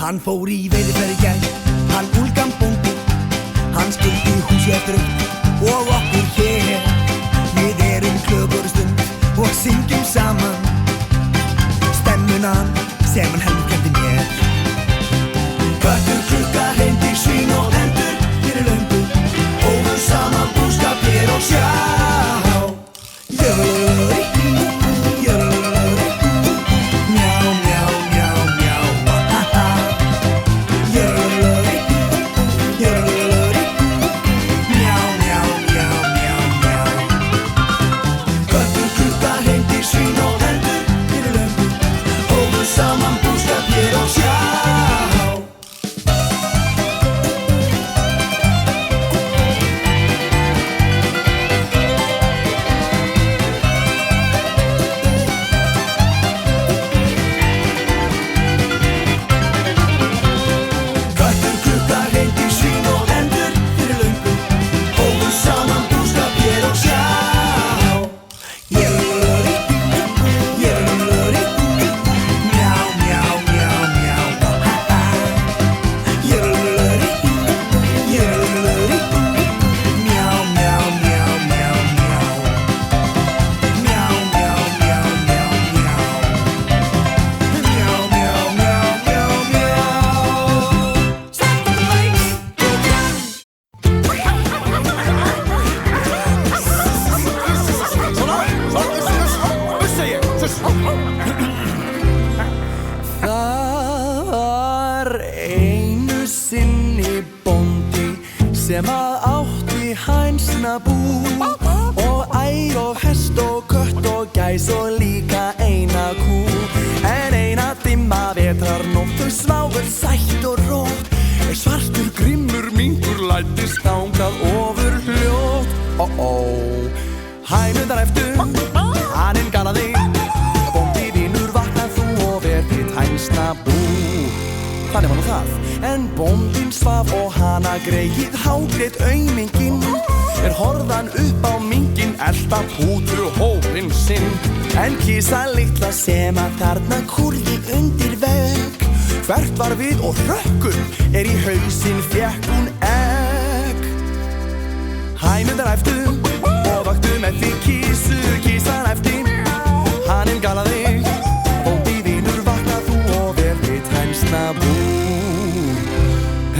Hann fór í veiðiferð í gær, hann Úlgan bóndi. Hann skildi húsi eftir upp og okkur hér. Við erum klökur stund og syngjum saman stemmunan sem hann heldur kenndi mér. Köttur, klukka, hreindýr, svín og endur fyrir löngu hófu saman búskap hér og sjá. Jörlöri, jörlöri, mjá, mjá, mjá, mjá, ha-ha. Jörlöri, jörlöri, mjá, mjá, mjá, mjá, mjá. Köttur, klukka, hreindýr, svín og endur fyrir löngu hófu saman búskap hér og sjá. Sem átti hænsnabú og ær og hest og kött og gæs og líka eina kú. En eina dimma vetrarnótt þau sváfu sætt og rótt. Svartur grimmur minkur læddist þangað ofur hljótt. Hænurnar eftir, haninn galaði. Bóndi vinur vaknað þú og verðið hænsnabú. Þannig var nú það, en bóndinn svaf og hana greið hágrét auminginn. Horfðan upp á minginn, elta pútu hópinn sinn. En kisa litla sem að þarna kúrði undir vegg. Hvert var við og hrökkum, í hausinn fékk hún egg. Hænurnar æptu og vöktu með því kísu, kísan æpti, haninn galaði. Bóndi vinur vaknað þú og verðið hænsnabú.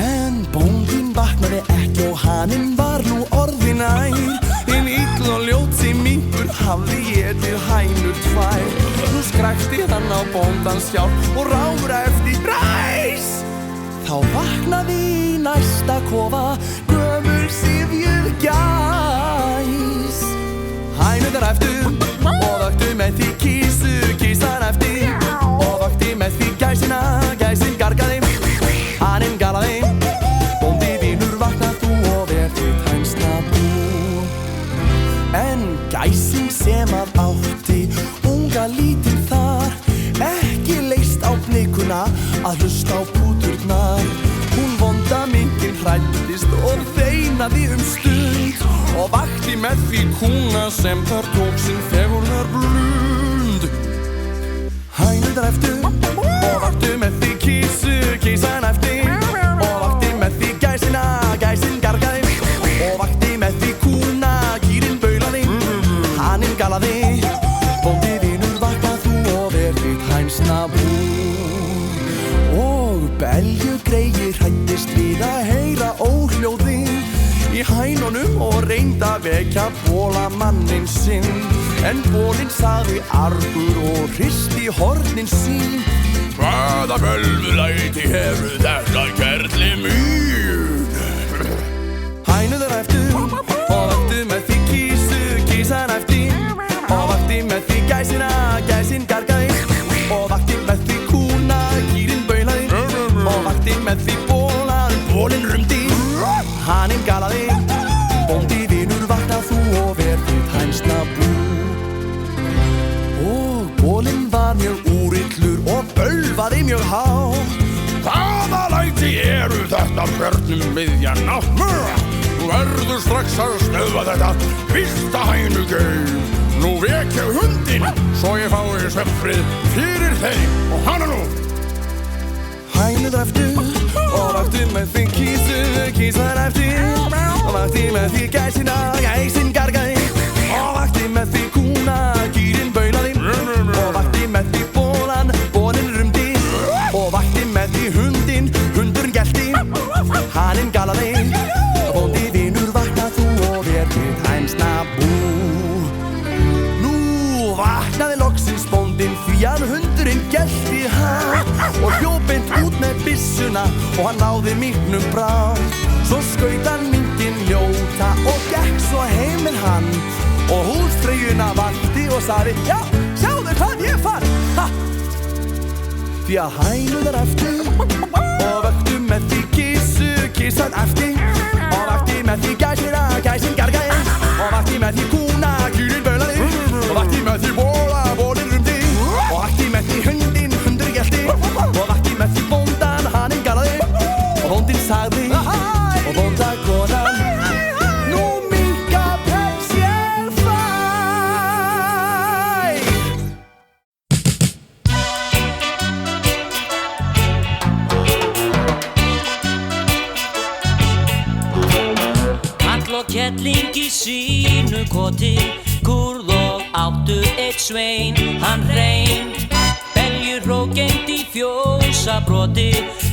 En bóndinn vaknaði ekki og haninn var nú orðinn ær. Hinn ill og ljóti minkur hafði étið hænur tvær. Nú skrækti hann á bóndans hjálp og ráðræfti ræs. Þá vaknaði í næsta kofa gömul syfjuð gæs. Hænurnar æptu og vöktu með því kísu, kísan æpti og vökti með því gæsina, gæsin gargaði, haninn galaði. Bóndi vinur vaknað þú og verðið hænsnabú. En gæsin sem að átti unga lítinn þar ekki leist á blikuna að hlusta á púturnar. Hún vonda minginn hræddist og veinaði stund og vakti með því kúna sem þar tók sinn fegurðar blund. Hænurnar æptu og vaktu með því kísu, kísan æpti og vakti með því gæsina, gæsin gargaði og vakti með því kúna, kýrin baulaði, haninn galaði. Bóndi vinur vaknað þú og verðið hænsnabú. Og beljugreið hræddist við að heyra óhljóðin í hænunum og reyndi að vekja bólamanninn sinn. En bólinn sagði argur og hristi hornin sín. Hvaða bölvulæti hefur þetta kerli mín? Hænurnar æptu og vöktu með því kísu, kísan æpti og vakti með því gæsina, gæsin gargaði og vakti með því kúna, kýrin baulaði og vakti með því bólan, bólinn rumdi, haninn galaði. Bóndi vinur vaknað þú og verðið hænsnabú. Og bólinn var mjög úrillur og bölvaði mjög hátt. Hvaða læti eru þetta börnum miðja nátt? Þú verður strax að stöðva þetta villta hænugeim. Nú vek ég hundinn svo ég fái svefnfrið fyrir þeim og hana nú. hænur eftir og vakti með því kísar eftir og vakti með því gæsina, gæsin gargaði og vakti með því kúna, kýrin baulaði og vakti með því bólan, bólin rumdi og vakti með því hundin, hundurinn gelti haninn galaði bóndi vinur vakna þú og verðið hænsna bú. Nú vaknaði loksins bóndin því að hundurinn gelti hann og hljópint út með byssuna og hann náði minknum bráð. Svo skaut hann minkinn ljóta og gekk svo heim með hann og húsfreyjuna vakti og sagði: Já, sjáðu hvað ég fann! Ha! Því að hænurnar eftir og vöktu með því kísan eftir og vakti með því gæsina, gæsin gargaði og vakti með því kúna, kýrin baulaði og vakti með því bóla, bólin rumdi og vakti með því hundin, hundur gelti og vakti með því bóndan, haninn galaði og bóndin sagði og bóndakonan: Nú minka pels ég fæ. Kall og kettling í sínu koti, kurð og áttu eitt svein, hann reyn beljur og gengt í fjósabroti,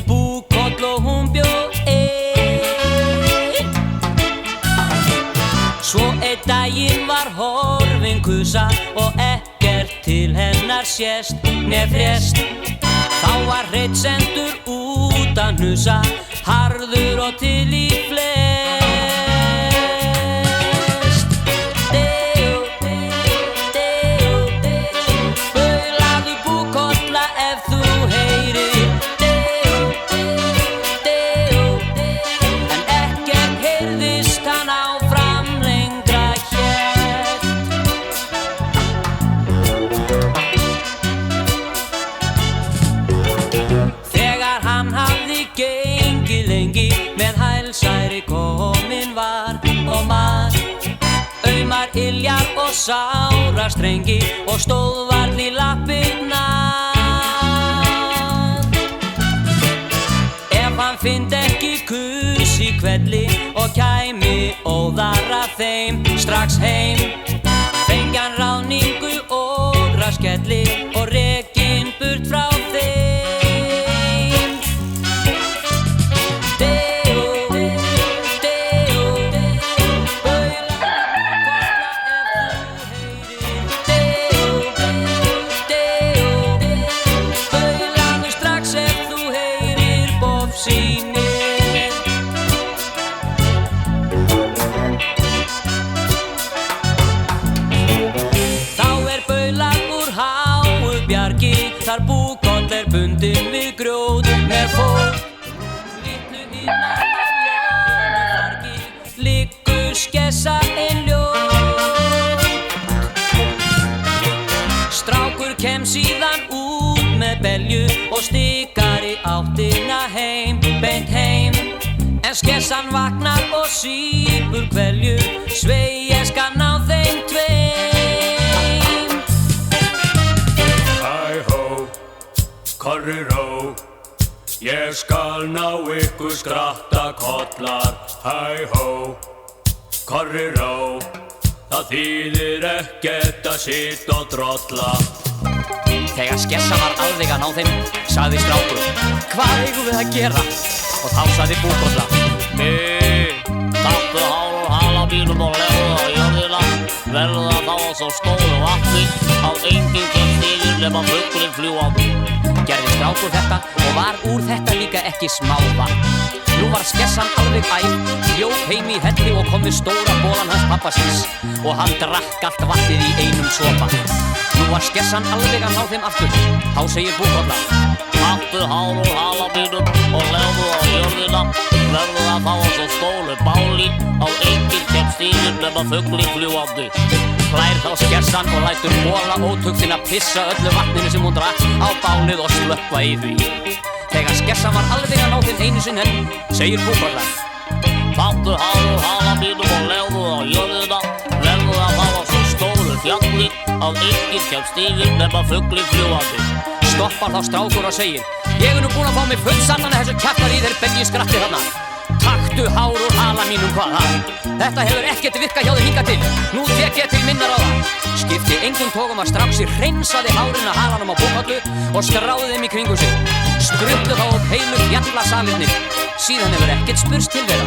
búkoll og hún bjó ein. Svo einn daginn var horfin kusa og ekkert til hennar sést né frést. Þá var hreinn sendur út að hnusa, harður og til í flest. Baulaðu búkolla ef þú heyrir, en ekkert heyrðist hann áfram lengra hélt. Þegar hann hafði gengið lengi með hælsæri kominn var og mar, aumar iljar og sára strengi og stóð varð í lappirnar. Ef hann fyndi ekki kus í kvelli og kæmi óðar af þeim strax heim, fengi hann ráðningu og raskelli og rekinn burt frá þeim. Þar búkoll bundinn við grjót með fót, litlu hinnar fargi, liggur skessa ein ljót. Strákur kem síðan út með belju og stikar í áttina heim, beint heim. En skessan vaknar og sýpur kvelju, svei ég skal ná þeim tveim. Korri ró, ég skal ná ykkur skratta kollar. Hæ hó, korri ró, það þýðir ekkert að sitja og drolla. Þegar skessa var alveg að ná þeim, sagði strákur: Hvað eigum við að gera? Og þá sagði búkolla: Taktu hár og hala bínum og legðu á jörðina, verða þá á svo stóru vatni að enginn kemst yfir nema fuglinn fljúgandi. Gerði strákur þetta og var úr þetta líka ekki smávatn. Nú var skessan alveg æf, hljóp heim í helli og kom við stóra bolan hans pappa síns og hann drakk allt vatnið í einum sopa. Nú var skessan alveg að ná þeim aftur. Þá segir búkolla: Taktu hár og hala bínum og legðu á jörðina, verðu þá á svo stóru báli að enginn kemst yfir nema fuglinn fljúgandi. Hlær þá skessan og lætur bola ótugðinn að pissa öllu vatninu sem hún drakk á bálið og slökkva í því. Þegar skessan var alveg að ná þeim einu sinni enn, segir búkolla: Taktu hár og hala bínum og legðu á jörðina, verðu þá á svo stóru fjalli að enginn kemst yfir nema fuglinn fljúgandi. Stoppar þá strákur og segir: Ég nú búinn að fá mig full sannan að þessu kjaftar í þeir benni skratti þarna. Taktu hár úr hala mínum hvað það. Þetta hefur ekkert virkað hjá þér hingað til. Nú tek ég til minna ráða. Skipti engum tókum að strax í hreinsaði hárinn að halanum á bókallu og skráði þeim í kringum sig. Struttu þá upp heilu fjallasalirnir. Síðan hefur ekkert spurst til þeirra.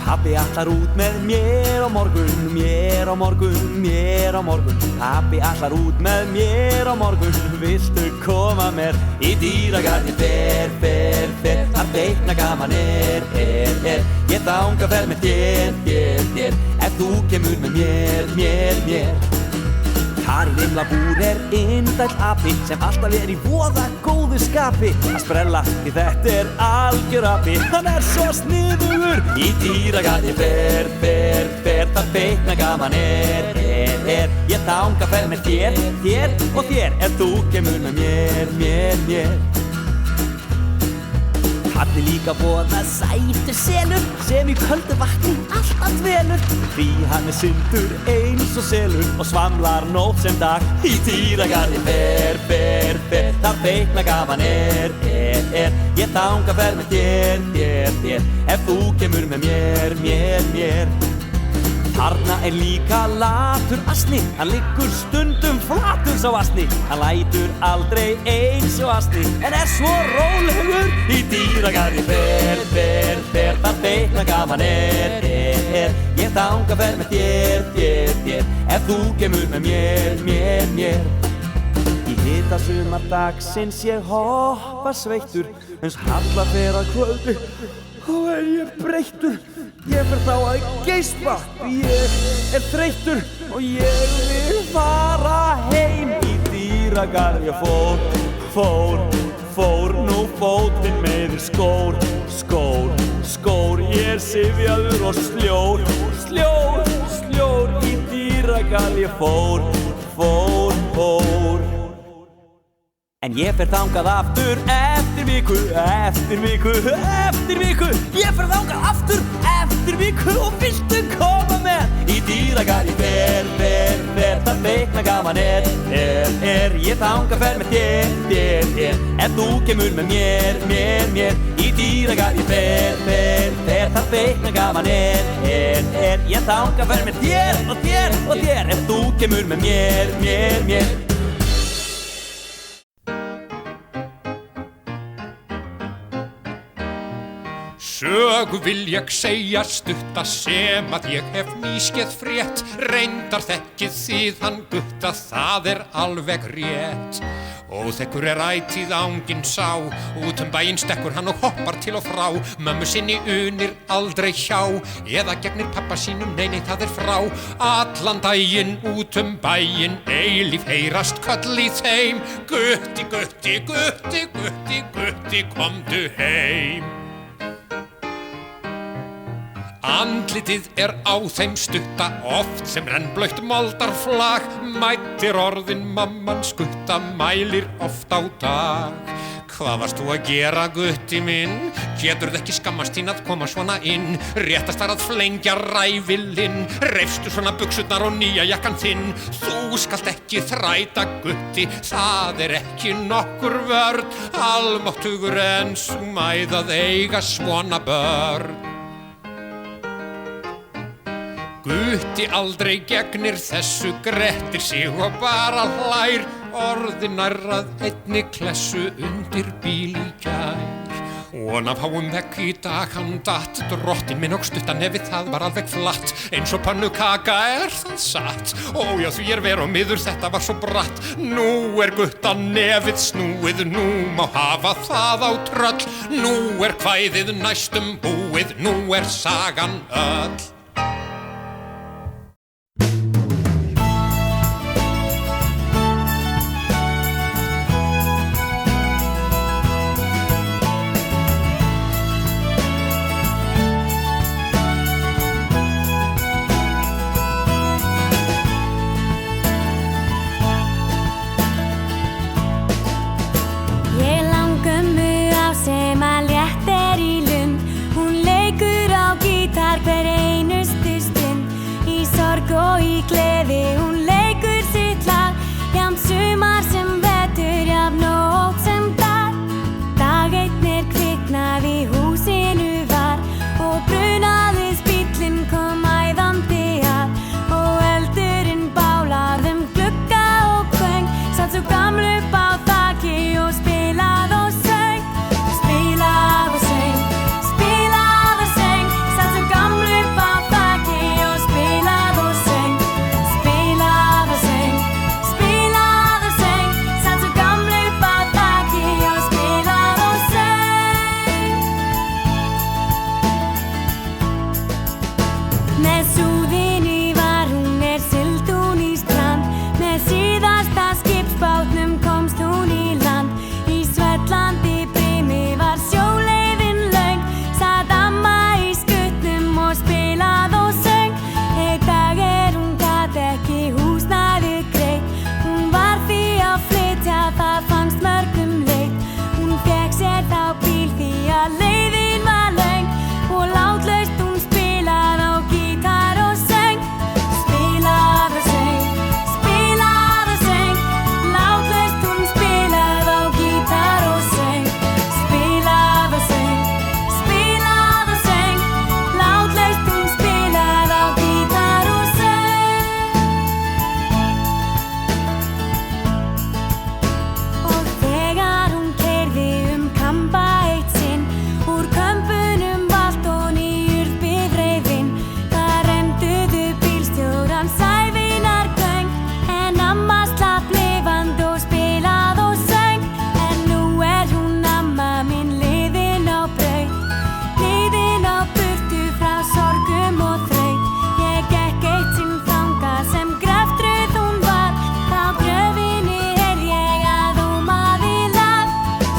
Pabbi ætlar út með mér á morgun, mér á morgun, mér á morgun. Pabbi ætlar út með mér á morgun, viltu koma mér í dýragarði? Fer, þar teikna gaman er. Ég þangað fer með þér, ef þú kemur með mér. Þar í Vimlabúr indæll api sem alltaf í voða góðu skapi að sprella því þetta algjör api. Hann svo sniðugur í dýragarði. Fer, þar teikna gaman er. Ég þangað fer með þér og þér ef þú kemur með mér. Hann líka voða sætur selur sem í köldu vatni alltaf dvelur. Því hann syndur eins og selur og svamlar nótt sem dag í dýragarði. Fer, þar teikna gaman er. Ég þangað fer með þér ef þú kemur með mér. Þarna líka latur asni, hann liggur stundum flatur sá asni. Hann lætur aldrei eins og asni en svo rólegur í dýragarði. Fer, þar teikna gaman er. Ég þangað fer með þér ef þú kemur með mér. Í hita sumardagsins ég hoppa sveittur eins halla fer að kvöldi og ég breyttur. Ég fer þá að geispa, ég þreyttur og ég vil fara heim í dýragarði. Ég fór, nú fótinn meiðir skór, ég syfjaður og sljór í dýragarði. Ég fór. En ég fer þangað aftur eftir viku. Ég fer þangað aftur eftir viku og viltu koma með í dýragarði? Fer, þar teikna gaman er. Ég þangað fer með þér ef þú kemur með mér í dýragarði. Fer, þar teikna gaman er. Ég þangað fer með þér ef þú kemur með mér. Sögu vil ég segja stutta sem að ég hef nýskeð frétt. Reyndar þekkið þið hann gutta, það alveg rétt. Óþekkur ætíð anginn sá, út bæinn stekkur hann og hoppar til og frá. Mömmu sinni unir aldrei hjá, eða gegnir pappa sínum, nei, það frá. Allan daginn út bæinn, eilíf heyrast köll í þeim. Gutti, komdu heim. Andlitið á þeim stutta, oft sem rennblautt moldarflag. Mætir orðin mammans gutta, mælir oft á dag. Hvað varst þú að gera, gutti minn? Geturðu ekki skammast þín að koma svona inn? Réttast að flengja ræfilinn. Reifstu svona buxurnar og nýja jakkan þinn. Þú skalt ekki þræta, gutti, það ekki nokkur vörn. Almáttugur en sú mæð að eiga svona börn. Gutti aldrei gegnir þessu, grettir sig og bara hlær. Orðin að einni klessu undir bíl í gær. Von af háum vegg í dag hann datt. Drottinn minn og stutta nefið, það var alveg flatt. Eins og pannukaka það satt. Ó já, því ver og miður, þetta var svo bratt. Nú gutta nefið snúið, nú má hafa það á tröll. Nú kvæðið næstum búið, nú sagan öll. í gleði, hún leikur sitt lag, jafn sumar sem vetur, jafn nótt sem dag. Dag einn kviknaði húsinu var og brunaðist bíllinn kom æðandi að og eldurinn bálað glugga og göng, satt svo gamlu upp á þaki og spilað og söng. Spilað og söng, spilað og söng, satt svo gamlu upp á þaki og spilað og söng. Spilað og söng, spilað og söng, satt svo gamlu upp á þaki og spilað og söng. Með súðinni var hún sigld hún í strand, með síðasta skipsbátnum komst hún í land. Í svellandi brimi var sjóleiðin löng, sat amma í skutnum og spilað og söng. Einn dag hún gat ekki húsnæðið greitt, hún var því að flytja, það fannst mörgum leitt. Hún fékk sér þá bíl því að leiðin var löng og látlaust hún spilað á gítar og söng. Spilað og söng, spilað og söng, látlaust hún spilað á gítar og söng. Spilað og söng, spilað og söng, látlaust hún spilað á gítar og söng. Og þegar hún keyrði kamba eitt sinn, úr kömbunum valt hún í bifreiðin, þar enduðu bílstjóran sævinar göng, en amma slapp lifandi og spilað og söng. En nú hún amma mín liðin á braut, liðin á burtu frá sorgum og þraut. Ég gekk eitt sinn þangað sem greftruð hún var, þá gröfinni ég að ómaði lag.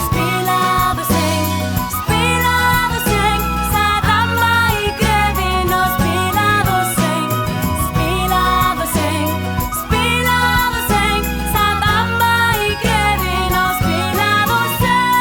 Spilað og söng, spilað og söng, sat amma í gröfin og spilað og söng. Spilað og söng, spilað og söng, sat amma í gröfin og spilað og söng.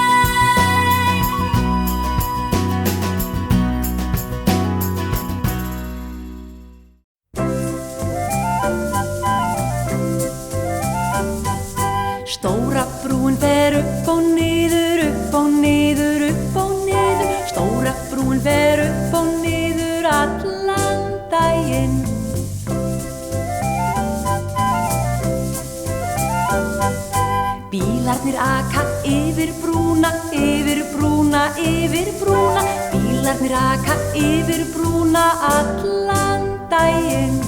Stóra brúin fer upp og niður, upp og niður, upp og niður. Stóra brúin fer upp og niður allan daginn. Bílarnir aka yfir brúna, yfir brúna, yfir brúna. Bílarnir aka yfir brúna allan daginn.